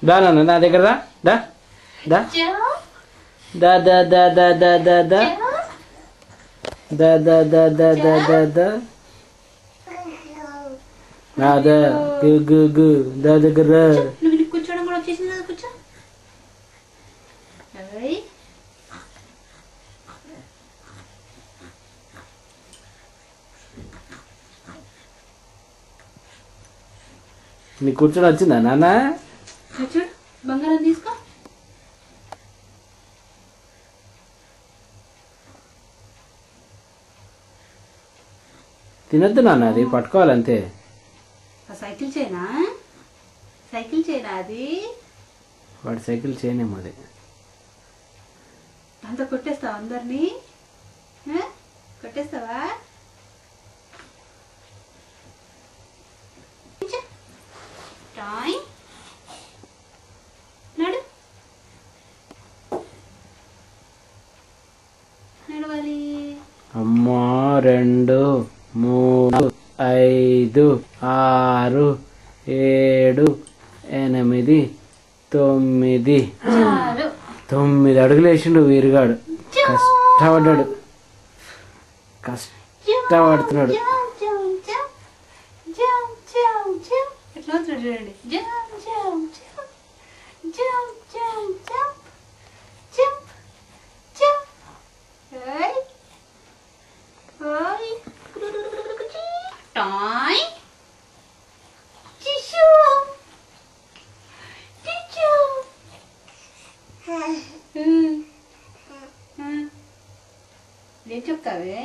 దా నాన్న నా దగ్గర దా దా దా దా దా దా దా దా దా దా దా దా దా దా దా దా దా గు గు గు దా దగ్గర నువ్వు కూర్చోవడం కూడా వచ్చేసింది కదా, కూర్చో. నీకు కూర్చొని వచ్చిందా నాన్న? చూడు బంగారం తీసుకో. తినొద్దు నాన్న, అది పట్టుకోవాలంతే. సైకిల్ చేయనా? సైకిల్ చేయనా అది? వాడు సైకిల్ చేయనేమో అది. దాంతో కొట్టేస్తావా అందరినీ? కొట్టేస్తావా? నడు నడవాలి. అమ్మా 2 3 5 6 7 8 9 9 అడుగులు వేసిండు వీరుగాడు. కష్టపడ్డాడు, కష్టపడుతున్నాడు. ఎట్లా చూడండి. ఏం చెప్తావే?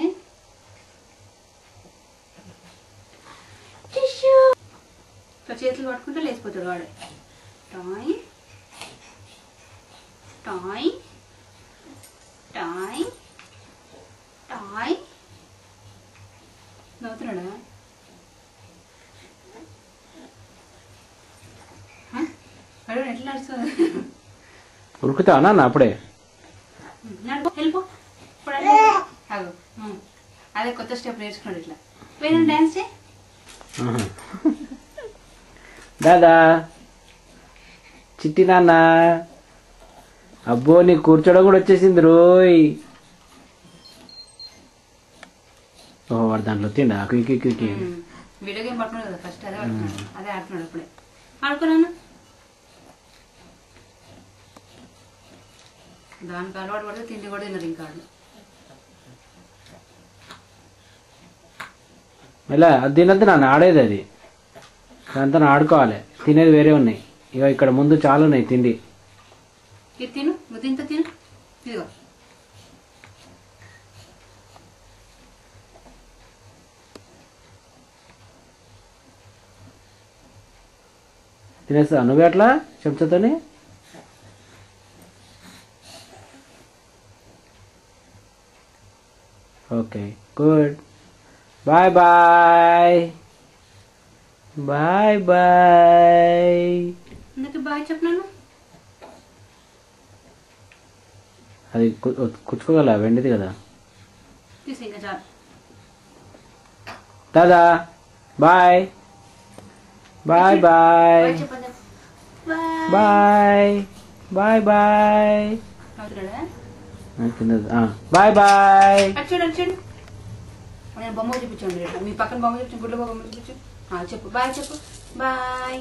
చేతులు పట్టుకుంటే లేచిపోతాడు వాడు. టాయ్ టాయ్ టాయ్ టాయ్. నవ్వుతున్నాడా? అడు ఎట్లా నడుస్తుంది? ఉరుకుతావా నాన్న అప్పుడే? వెళ్ళిపో. అదే కొత్త స్టెప్ నేర్చుకున్నాడు. ఇట్లా వేరే డాన్స్ చేయి. దాదా చిట్టి నాన్న, అబ్బో నీకు కూర్చోడం కూడా వచ్చేసింది రోయ్. ఓహో వాడు దాంట్లో తిండా క్విక్. వీడియో గేమ్ పట్టుకున్నాడు కదా ఫస్ట్, అదే పడుతున్నాడు, అదే ఆడుతున్నాడు. అప్పుడే ఆడుకున్నాను. దానికి అలవాటు పడితే తిండి కూడా తిన్నది ఇంకా. ఇలా అది తినద్దు నాన్న, ఆడేది అది. దాంతో ఆడుకోవాలి, తినేది వేరే ఉన్నాయి. ఇక ఇక్కడ ముందు చాలా ఉన్నాయి తిండి. ఇది తిను, ముద్దింత తిను. ఇదిగో తినేస్తా నువ్వే అట్లా చెంచాతోని. Okay good. Bye bye bye bye. అందుకే బాయ్ చెప్పినాను. అది కుచ్చుకోగల వెండిది కదా. తీసి ఇంకా చాలు. దాదా bye bye bye bye bye bye. Bye bye. చూడండి నేను బొమ్మ చూపించండి. మీ పక్కన బొమ్మ చూపించు, గుడ్ల బొమ్మ చూపించు. చెప్పు బాయ్, చెప్పు బాయ్.